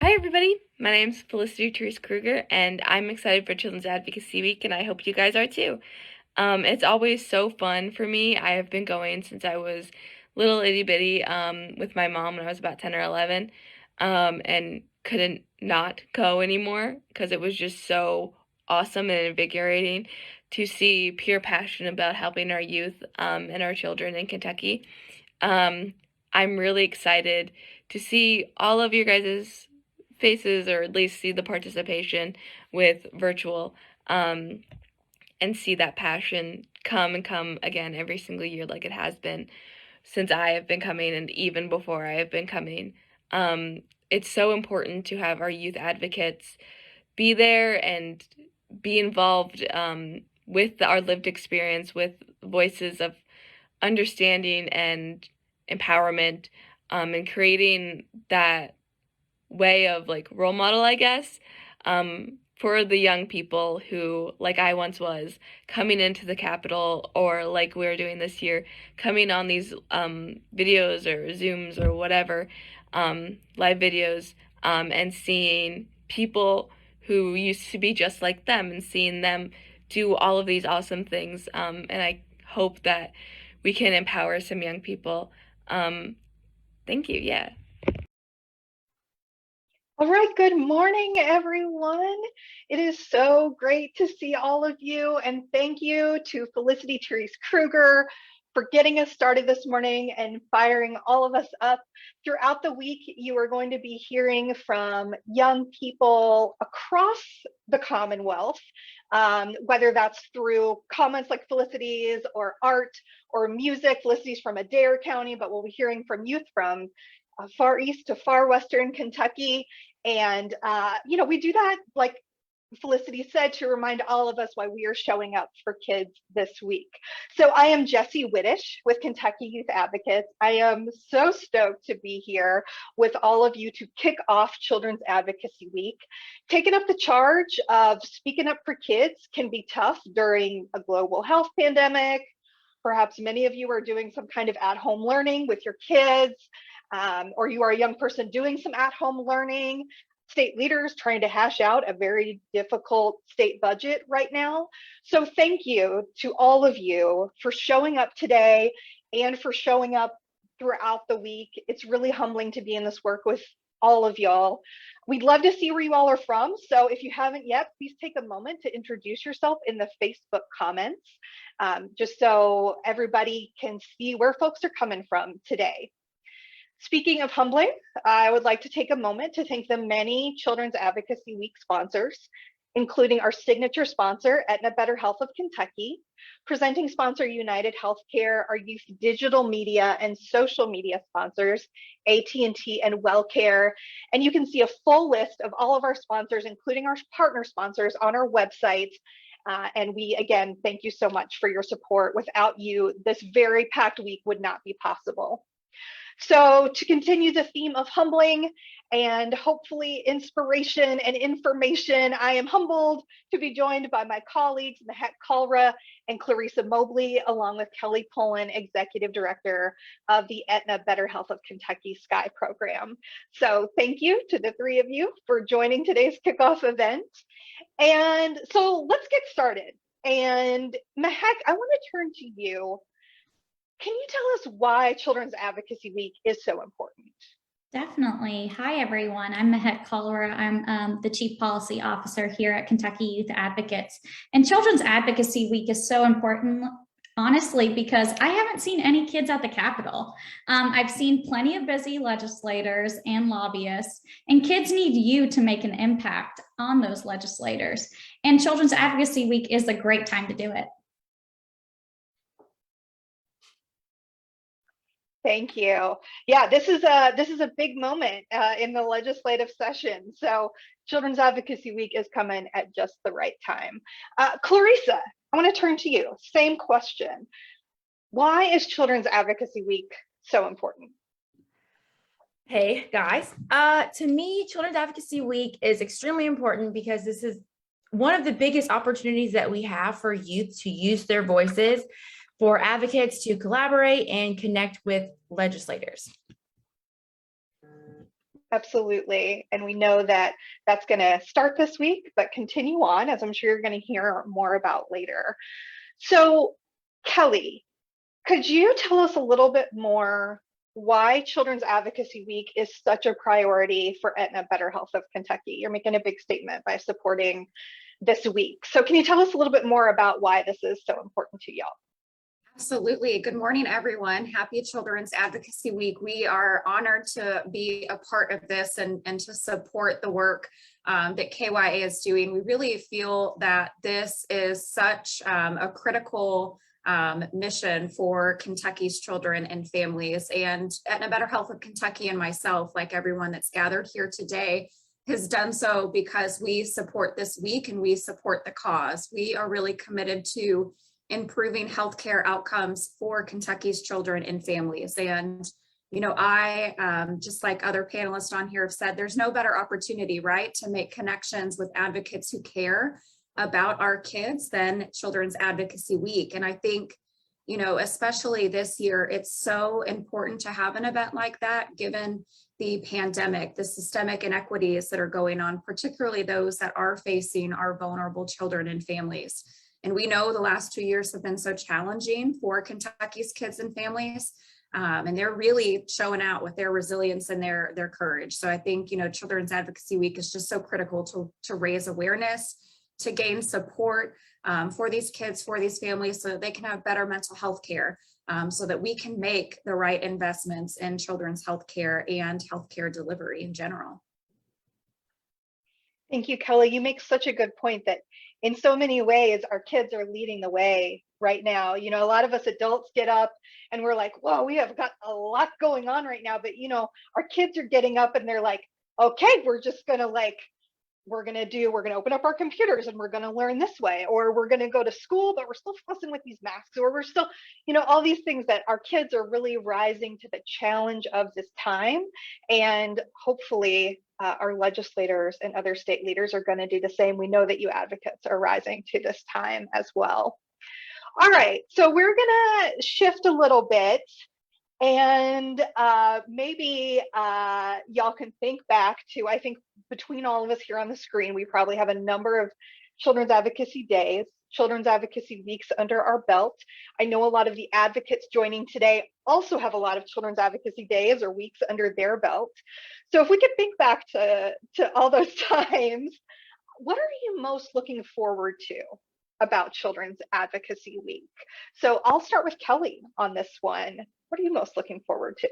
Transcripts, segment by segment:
Hi everybody, my name's Felicity Therese Kruger and I'm excited for Children's Advocacy Week and I hope you guys are too. It's always so fun for me. I have been going since I was little itty bitty with my mom when I was about 10 or 11 and couldn't not go anymore because it was just so awesome and invigorating to see pure passion about helping our youth and our children in Kentucky. I'm really excited to see all of your guys' faces, or at least see the participation with virtual, and see that passion come and come again every single year like it has been since I have been coming and even before I have been coming. It's so important to have our youth advocates be there and be involved with our lived experience, with voices of understanding and empowerment, and creating that way of like role model, I guess, for the young people who, like I once was, coming into the Capitol, or like we're doing this year, coming on these videos or Zooms or whatever, live videos, and seeing people who used to be just like them and seeing them do all of these awesome things. And I hope that we can empower some young people. Thank you. Yeah. All right, good morning, everyone. It is so great to see all of you, and thank you to Felicity Therese Kruger for getting us started this morning and firing all of us up. Throughout the week, you are going to be hearing from young people across the Commonwealth, whether that's through comments like Felicity's or art or music. Felicity's from Adair County, but we'll be hearing from youth from far east to far western Kentucky. And, we do that, like Felicity said, to remind all of us why we are showing up for kids this week. So I am Jessie Whittish with Kentucky Youth Advocates. I am so stoked to be here with all of you to kick off Children's Advocacy Week. Taking up the charge of speaking up for kids can be tough during a global health pandemic. Perhaps many of you are doing some kind of at-home learning with your kids, or you are a young person doing some at-home learning. State leaders trying to hash out a very difficult state budget right now. So thank you to all of you for showing up today and for showing up throughout the week. It's really humbling to be in this work with all of y'all. We'd love to see where you all are from. So if you haven't yet, please take a moment to introduce yourself in the Facebook comments, just so everybody can see where folks are coming from today. Speaking of humbling, I would like to take a moment to thank the many Children's Advocacy Week sponsors, including our signature sponsor, Aetna Better Health of Kentucky, presenting sponsor United Healthcare, our youth digital media and social media sponsors, AT&T and WellCare. And you can see a full list of all of our sponsors, including our partner sponsors, on our website. And we, again, thank you so much for your support. Without you, this very packed week would not be possible. So to continue the theme of humbling and hopefully inspiration and information, I am humbled to be joined by my colleagues, Mehek Kalra and Clarissa Mobley, along with Kelly Pullen, Executive Director of the Aetna Better Health of Kentucky SKY program. So thank you to the three of you for joining today's kickoff event. And so let's get started. And Mehek, I want to turn to you. Can you tell us why Children's Advocacy Week is so important? Definitely. Hi, everyone. I'm Mehek Kalra. I'm the Chief Policy Officer here at Kentucky Youth Advocates. And Children's Advocacy Week is so important, honestly, because I haven't seen any kids at the Capitol. I've seen plenty of busy legislators and lobbyists, and kids need you to make an impact on those legislators. And Children's Advocacy Week is a great time to do it. Thank you. Yeah, this is a big moment in the legislative session. So Children's Advocacy Week is coming at just the right time. Clarissa, I want to turn to you. Same question. Why is Children's Advocacy Week so important? Hey guys, to me, Children's Advocacy Week is extremely important because this is one of the biggest opportunities that we have for youth to use their voices, for advocates to collaborate and connect with legislators. Absolutely. And we know that that's going to start this week, but continue on, as I'm sure you're going to hear more about later. So, Kelly, could you tell us a little bit more why Children's Advocacy Week is such a priority for Aetna Better Health of Kentucky? You're making a big statement by supporting this week. So can you tell us a little bit more about why this is so important to y'all? Absolutely. Good morning, everyone. Happy Children's Advocacy Week. We are honored to be a part of this and to support the work that KYA is doing. We really feel that this is such a critical mission for Kentucky's children and families. And Aetna Better Health of Kentucky and myself, like everyone that's gathered here today, has done so because we support this week and we support the cause. We are really committed to improving healthcare outcomes for Kentucky's children and families. And, you know, I, just like other panelists on here have said, there's no better opportunity, right, to make connections with advocates who care about our kids than Children's Advocacy Week. And I think, you know, especially this year, it's so important to have an event like that, given the pandemic, the systemic inequities that are going on, particularly those that are facing our vulnerable children and families. And we know the last 2 years have been so challenging for Kentucky's kids and families. And they're really showing out with their resilience and their courage. So I think, you know, Children's Advocacy Week is just so critical to raise awareness, to gain support for these kids, for these families, so that they can have better mental health care, so that we can make the right investments in children's health care and healthcare delivery in general. Thank you, Kelly. You make such a good point that in so many ways, our kids are leading the way right now. You know, a lot of us adults get up and we're like, whoa, we have got a lot going on right now. But, you know, our kids are getting up and they're like, okay, we're just going to we're going to open up our computers and we're going to learn this way, or we're going to go to school, but we're still fussing with these masks, or we're still, you know, all these things that our kids are really rising to the challenge of this time. And hopefully our legislators and other state leaders are going to do the same. We know that you advocates are rising to this time as well. All right, so we're going to shift a little bit. And maybe y'all can think back to, I think between all of us here on the screen, we probably have a number of Children's Advocacy Days, Children's Advocacy Weeks under our belt. I know a lot of the advocates joining today also have a lot of Children's Advocacy Days or weeks under their belt. So if we could think back to all those times, what are you most looking forward to about Children's Advocacy Week? So I'll start with Kelly on this one. What are you most looking forward to?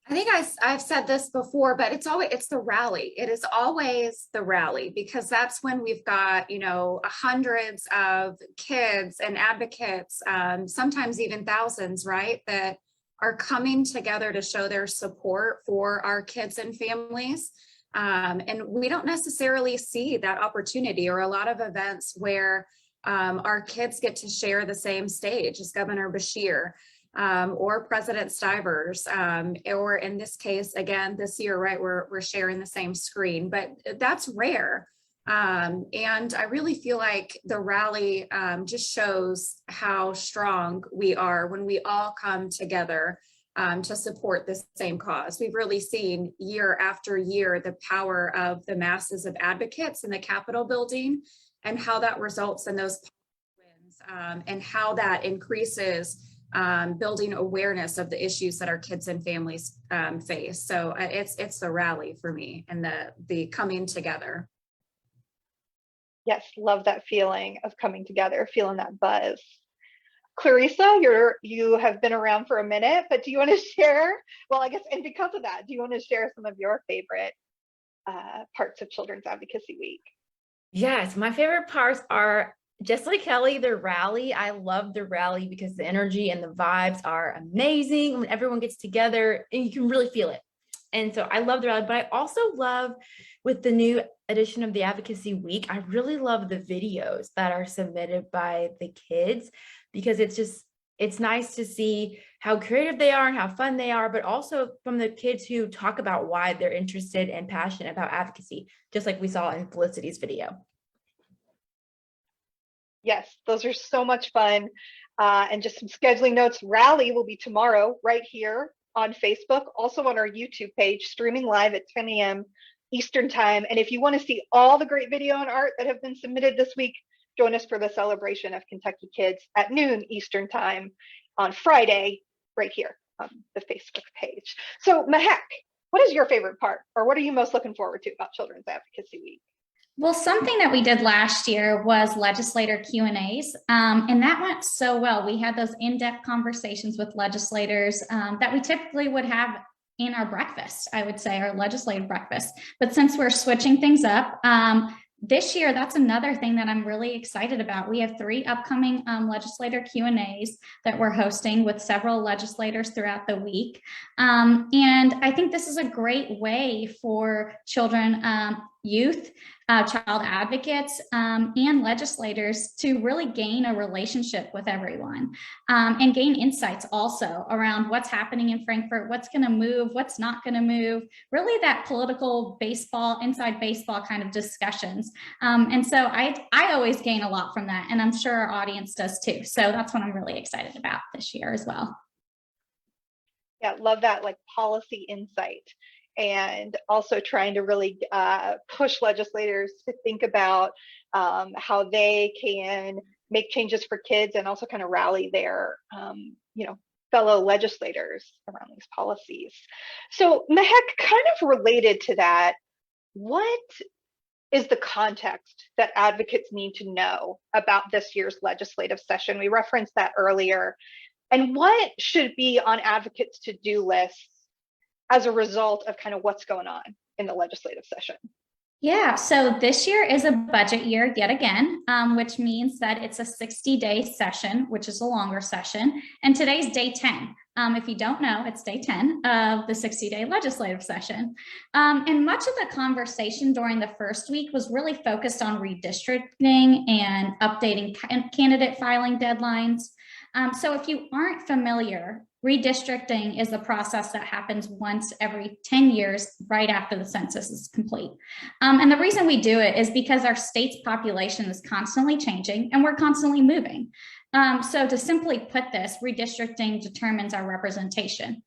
I think I've said this before, but it's the rally. It is always the rally, because that's when we've got, you know, hundreds of kids and advocates, sometimes even thousands, right, that are coming together to show their support for our kids and families. And we don't necessarily see that opportunity, or a lot of events where our kids get to share the same stage as Governor Beshear, or President Stivers, or in this case, again, this year, right, we're sharing the same screen, but that's rare. And I really feel like the rally just shows how strong we are when we all come together to support the same cause. We've really seen year after year the power of the masses of advocates in the Capitol building, and how that results in those wins, and how that increases building awareness of the issues that our kids and families face. So it's the rally for me, and the coming together. Yes, love that feeling of coming together, feeling that buzz. Clarissa, you have been around for a minute, but do you want to share? Well, I guess, and because of that, do you want to share some of your favorite parts of Children's Advocacy Week? Yes, my favorite parts are, just like Kelly, the rally. I love the rally because the energy and the vibes are amazing when everyone gets together and you can really feel it. And so I love the rally, but I also love, with the new edition of the Advocacy Week, I really love the videos that are submitted by the kids, because it's nice to see how creative they are and how fun they are, but also from the kids who talk about why they're interested and passionate about advocacy, just like we saw in Felicity's video. Yes, those are so much fun. And just some scheduling notes, rally will be tomorrow right here on Facebook, also on our YouTube page, streaming live at 10 a.m. Eastern time. And if you want to see all the great video and art that have been submitted this week, join us for the celebration of Kentucky Kids at noon Eastern time on Friday, right here on the Facebook page. So Mehek, what is your favorite part, or what are you most looking forward to about Children's Advocacy Week? Well, something that we did last year was legislator Q&As, and that went so well. We had those in-depth conversations with legislators that we typically would have in our breakfast, I would say, our legislative breakfast. But since we're switching things up, this year, that's another thing that I'm really excited about. We have 3 upcoming legislator Q&As that we're hosting with several legislators throughout the week. And I think this is a great way for children, youth, child advocates, and legislators to really gain a relationship with everyone and gain insights also around what's happening in Frankfort, what's going to move, what's not going to move, really that political baseball, inside baseball kind of discussions. And so I always gain a lot from that, and I'm sure our audience does too. So that's what I'm really excited about this year as well. Yeah, love that, like policy insight. And also trying to really push legislators to think about how they can make changes for kids and also kind of rally their, fellow legislators around these policies. So Mehek, kind of related to that, what is the context that advocates need to know about this year's legislative session? We referenced that earlier. And what should be on advocates' to-do lists as a result of kind of what's going on in the legislative session? Yeah, so this year is a budget year yet again, which means that it's a 60-day session, which is a longer session. And today's day 10. If you don't know, it's day 10 of the 60-day legislative session. And much of the conversation during the first week was really focused on redistricting and updating candidate filing deadlines. So if you aren't familiar, redistricting is the process that happens once every 10 years, right after the census is complete. And the reason we do it is because our state's population is constantly changing and we're constantly moving. So to simply put this, redistricting determines our representation.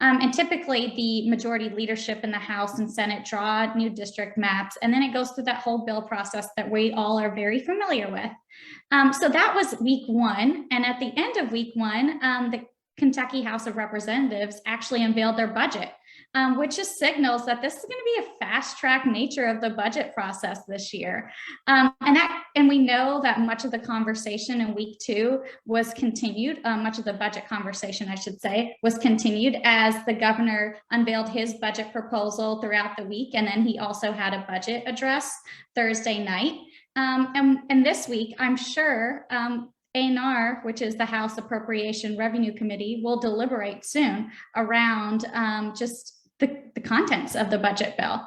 And typically the majority leadership in the House and Senate draw new district maps, and then it goes through that whole bill process that we all are very familiar with. So that was week 1. And at the end of week 1, the Kentucky House of Representatives actually unveiled their budget, which just signals that this is going to be a fast track nature of the budget process this year. And we know that much of the conversation in week 2 was continued, much of the budget conversation, I should say, was continued as the governor unveiled his budget proposal throughout the week. And then he also had a budget address Thursday night. And this week, I'm sure A&R, which is the House Appropriation Revenue Committee, will deliberate soon around just the contents of the budget bill.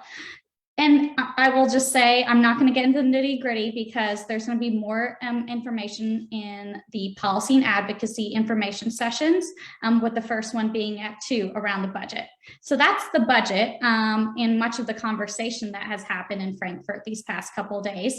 And I will just say, I'm not going to get into the nitty gritty because there's going to be more information in the policy and advocacy information sessions, with the first one being at 2 around the budget. So that's the budget and much of the conversation that has happened in Frankfort these past couple of days.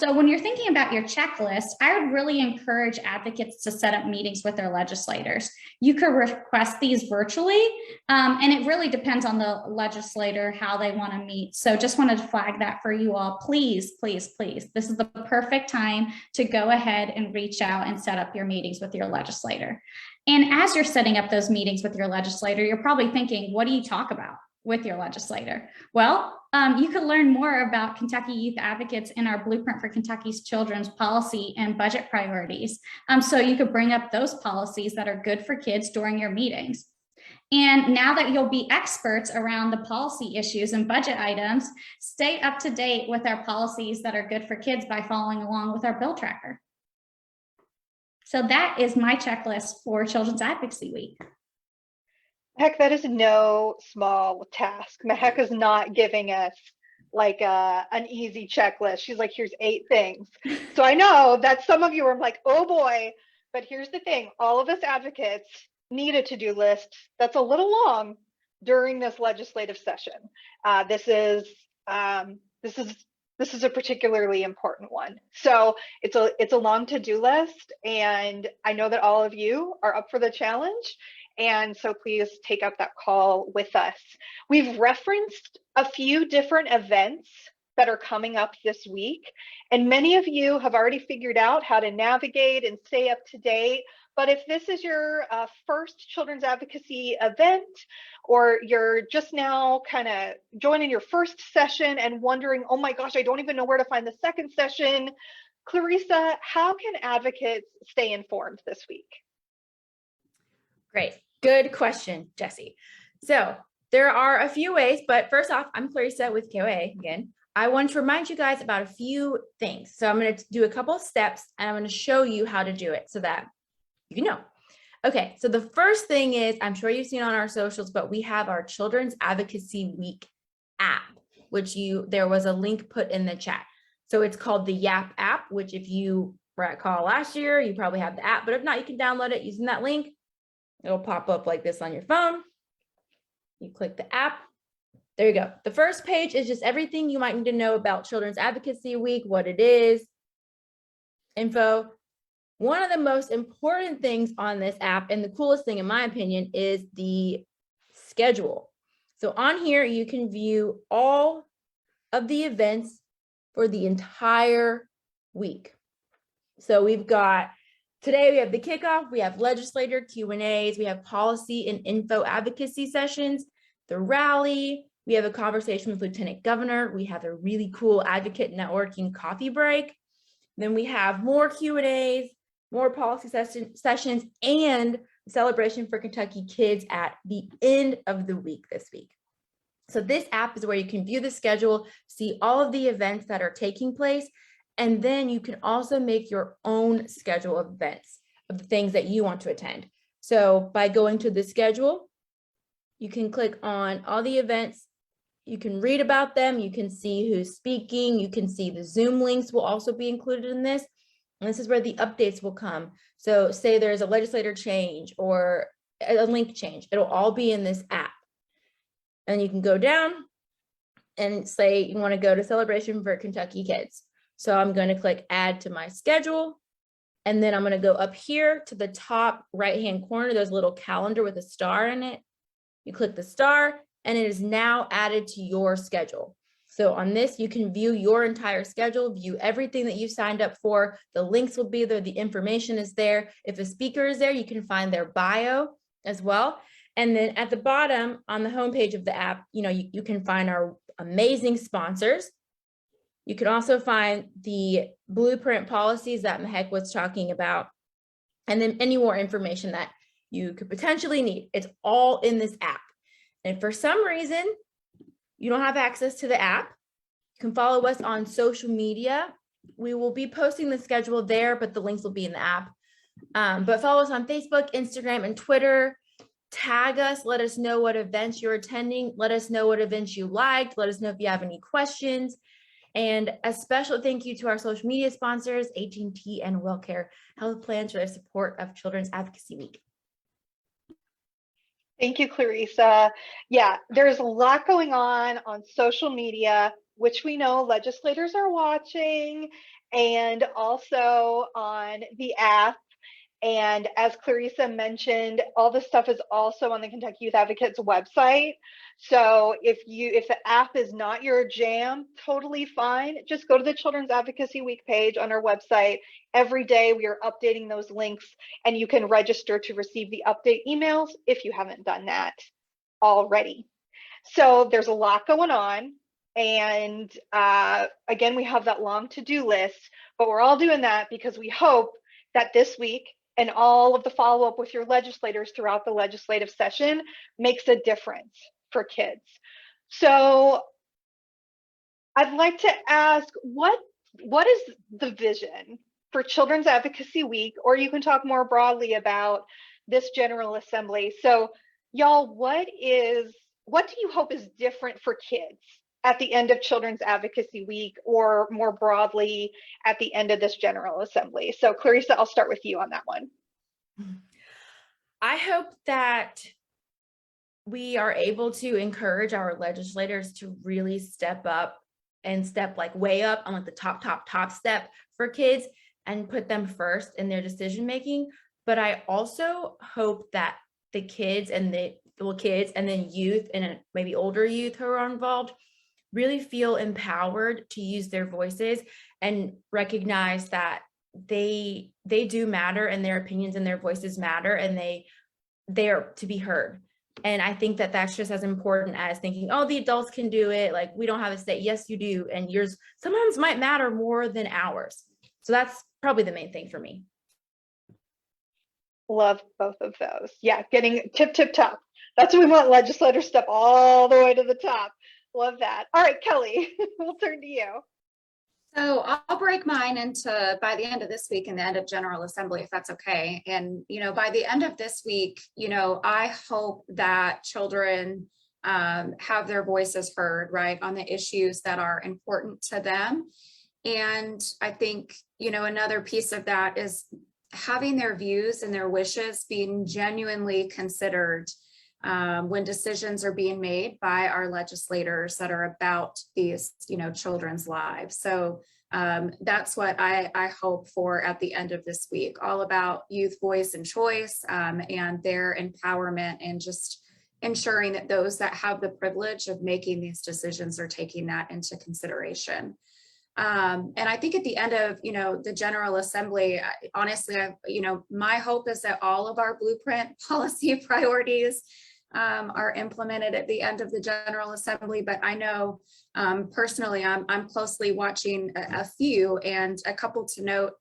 So when you're thinking about your checklist, I would really encourage advocates to set up meetings with their legislators. You could request these virtually, and it really depends on the legislator how they want to meet. So just wanted to flag that for you all. Please, please, please. This is the perfect time to go ahead and reach out and set up your meetings with your legislator. And as you're setting up those meetings with your legislator, you're probably thinking, what do you talk about with your legislator? Well, you could learn more about Kentucky Youth Advocates in our Blueprint for Kentucky's Children's Policy and Budget Priorities. So you could bring up those policies that are good for kids during your meetings. And now that you'll be experts around the policy issues and budget items, stay up to date with our policies that are good for kids by following along with our bill tracker. So that is my checklist for Children's Advocacy Week. Heck, that is no small task. Mehek is not giving us like an easy checklist. She's like, here's 8 things. So I know that some of you are like, oh boy, but here's the thing. All of us advocates need a to-do list that's a little long during this legislative session. This is a particularly important one. So it's a long to-do list, and I know that all of you are up for the challenge. And so please take up that call with us. We've referenced a few different events that are coming up this week, and many of you have already figured out how to navigate and stay up to date. But if this is your first children's advocacy event, or you're just now kind of joining your first session and wondering, oh my gosh, I don't even know where to find the second session, Clarissa, how can advocates stay informed this week? Great. Good question, Jesse. So there are a few ways, but first off, I'm Clarissa with QA again. I want to remind you guys about a few things. So I'm going to do a couple of steps and I'm going to show you how to do it so that you know. Okay, so the first thing is, I'm sure you've seen on our socials, but we have our Children's Advocacy Week app, which there was a link put in the chat. So it's called the YAP app, which if you were at call last year, you probably have the app, but if not, you can download it using that link. It'll pop up like this on your phone. You click the app. There you go. The first page is just everything you might need to know about Children's Advocacy Week, what it is, info. One of the most important things on this app, and the coolest thing in my opinion, is the schedule. So on here, you can view all of the events for the entire week. So we've got, today we have the kickoff, we have legislator Q&As, we have policy and info advocacy sessions, the rally, we have a conversation with Lieutenant Governor, we have a really cool advocate networking coffee break, then we have more Q&As, more policy sessions, and celebration for Kentucky kids at the end of the week this week. So this app is where you can view the schedule, see all of the events that are taking place, and then you can also make your own schedule of events, of the things that you want to attend. So by going to the schedule, you can click on all the events, you can read about them, you can see who's speaking, you can see the Zoom links will also be included in this. And this is where the updates will come. So say there's a legislator change or a link change, it'll all be in this app. And you can go down and say you want to go to celebration for Kentucky kids. So I'm going to click add to my schedule. And then I'm going to go up here to the top right-hand corner. There's a little calendar with a star in it. You click the star and it is now added to your schedule. So on this, you can view your entire schedule, view everything that you signed up for. The links will be there. The information is there. If a speaker is there, you can find their bio as well. And then at the bottom on the homepage of the app, you can find our amazing sponsors. You can also find the blueprint policies that Mehek was talking about, and then any more information that you could potentially need. It's all in this app. And for some reason, you don't have access to the app, you can follow us on social media. We will be posting the schedule there, but the links will be in the app. But follow us on Facebook, Instagram, and Twitter. Tag us, let us know what events you're attending. Let us know what events you liked. Let us know if you have any questions. And a special thank you to our social media sponsors, AT&T and WellCare Health Plans, for their support of Children's Advocacy Week. Thank you, Clarissa. Yeah, there's a lot going on social media, which we know legislators are watching, and also on the app. And as Clarissa mentioned, all this stuff is also on the Kentucky Youth Advocates website. So if the app is not your jam, totally fine. Just go to the Children's Advocacy Week page on our website. Every day we are updating those links, and you can register to receive the update emails if you haven't done that already. So there's a lot going on. And again, we have that long to-do list, but we're all doing that because we hope that this week and all of the follow-up with your legislators throughout the legislative session makes a difference for kids. So I'd like to ask, what is the vision for Children's Advocacy Week? Or you can talk more broadly about this General Assembly. So y'all, what do you hope is different for kids at the end of Children's Advocacy Week, or more broadly at the end of this General Assembly? So Clarissa, I'll start with you on that one. I hope that we are able to encourage our legislators to really step up and step like way up on like the top step for kids and put them first in their decision making. But I also hope that the kids and kids and then youth and maybe older youth who are involved really feel empowered to use their voices and recognize that they do matter and their opinions and their voices matter and they are to be heard. And I think that that's just as important as thinking, oh, the adults can do it, like we don't have a say. Yes, you do, and yours sometimes might matter more than ours. So that's probably the main thing for me. Love both of those. Yeah, getting tip top. That's what we want, legislators step all the way to the top. Love that. All right, Kelly, we'll turn to you. So I'll break mine into by the end of this week and the end of General Assembly, if that's okay. And, by the end of this week, I hope that children have their voices heard, right, on the issues that are important to them. And I think, another piece of that is having their views and their wishes being genuinely considered when decisions are being made by our legislators that are about these, children's lives. So that's what I hope for at the end of this week, all about youth voice and choice and their empowerment and just ensuring that those that have the privilege of making these decisions are taking that into consideration. And I think at the end of, the General Assembly, honestly, my hope is that all of our blueprint policy priorities are implemented at the end of the General Assembly. But I know personally, I'm closely watching a few, and a couple to note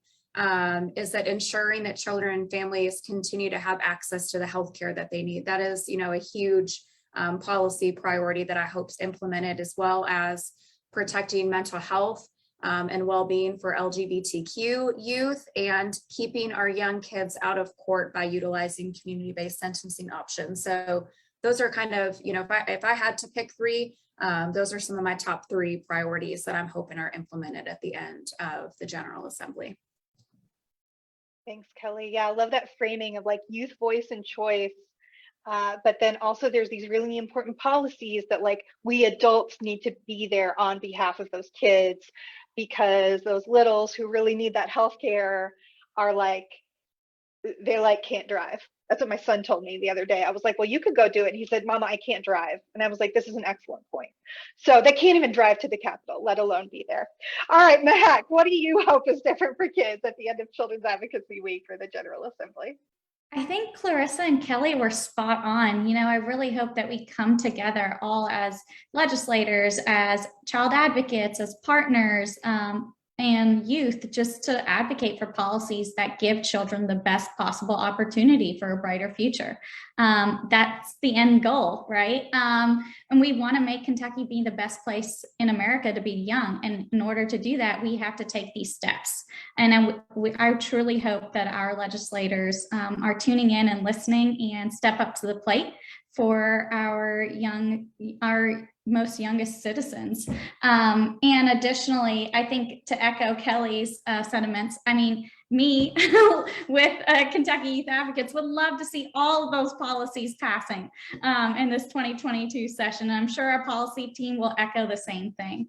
is that ensuring that children and families continue to have access to the healthcare that they need. That is, a huge policy priority that I hope is implemented, as well as protecting mental health and well-being for LGBTQ youth, and keeping our young kids out of court by utilizing community-based sentencing options. So those are kind of, if I had to pick three, those are some of my top three priorities that I'm hoping are implemented at the end of the General Assembly. Thanks, Kelly. Yeah, I love that framing of like youth voice and choice. But then also there's these really important policies that like we adults need to be there on behalf of those kids, because those littles who really need that healthcare are like, they like can't drive. That's what my son told me the other day. I was like, well, you could go do it. And he said, Mama, I can't drive. And I was like, this is an excellent point. So they can't even drive to the Capitol, let alone be there. All right, Mahak, what do you hope is different for kids at the end of Children's Advocacy Week for the General Assembly? I think Clarissa and Kelly were spot on. I really hope that we come together all as legislators, as child advocates, as partners, and youth, just to advocate for policies that give children the best possible opportunity for a brighter future. That's the end goal, right? And we want to make Kentucky be the best place in America to be young. And in order to do that, we have to take these steps. And I truly hope that our legislators are tuning in and listening and step up to the plate for our most youngest citizens. And additionally, I think to echo Kelly's sentiments, I mean, me with Kentucky Youth Advocates would love to see all of those policies passing in this 2022 session. And I'm sure our policy team will echo the same thing.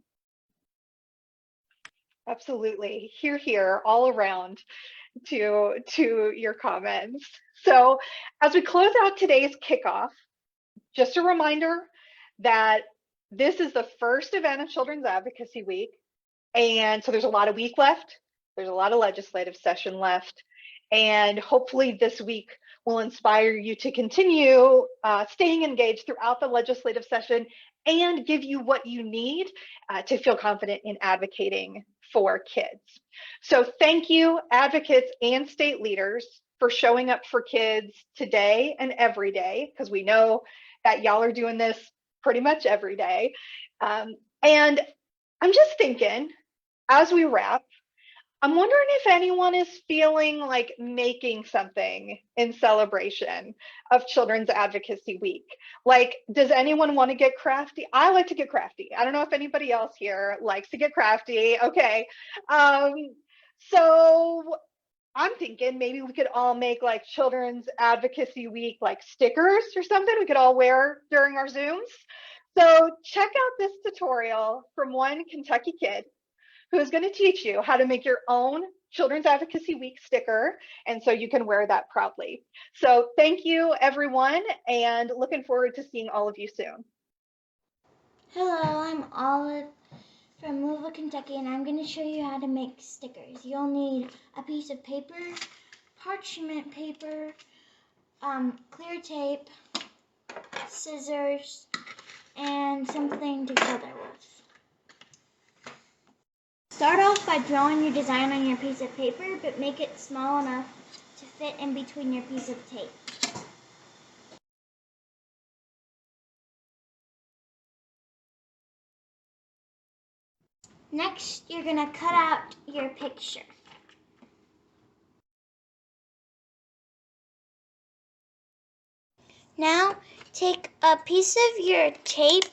Absolutely. Hear, all around to your comments. So as we close out today's kickoff, just a reminder that this is the first event of Children's Advocacy Week. And so there's a lot of week left. There's a lot of legislative session left. And hopefully this week will inspire you to continue staying engaged throughout the legislative session and give you what you need to feel confident in advocating for kids. So thank you, advocates and state leaders, for showing up for kids today and every day, because we know that y'all are doing this pretty much every day. And I'm just thinking, as we wrap, I'm wondering if anyone is feeling like making something in celebration of Children's Advocacy Week. Like, does anyone want to get crafty? I like to get crafty. I don't know if anybody else here likes to get crafty. Okay. So I'm thinking maybe we could all make like Children's Advocacy Week like stickers or something we could all wear during our Zooms. So check out this tutorial from one Kentucky kid who's going to teach you how to make your own Children's Advocacy Week sticker, and so you can wear that proudly. So thank you, everyone, and looking forward to seeing all of you soon. Hello, I'm Olive from Louisville, Kentucky, and I'm going to show you how to make stickers. You'll need a piece of paper, parchment paper, clear tape, scissors, and something to color with. Start off by drawing your design on your piece of paper, but make it small enough to fit in between your piece of tape. Next, you're going to cut out your picture. Now, take a piece of your tape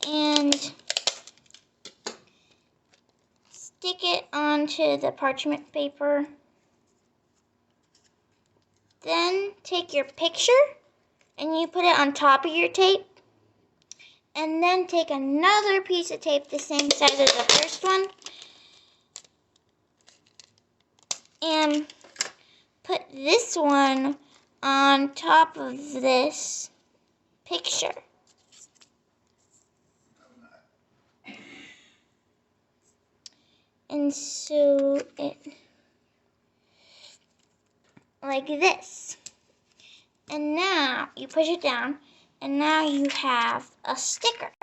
and stick it onto the parchment paper. Then take your picture and you put it on top of your tape. And then take another piece of tape the same size as the first one and put this one on top of this picture. And so it like this. And now you push it down and now you have a sticker.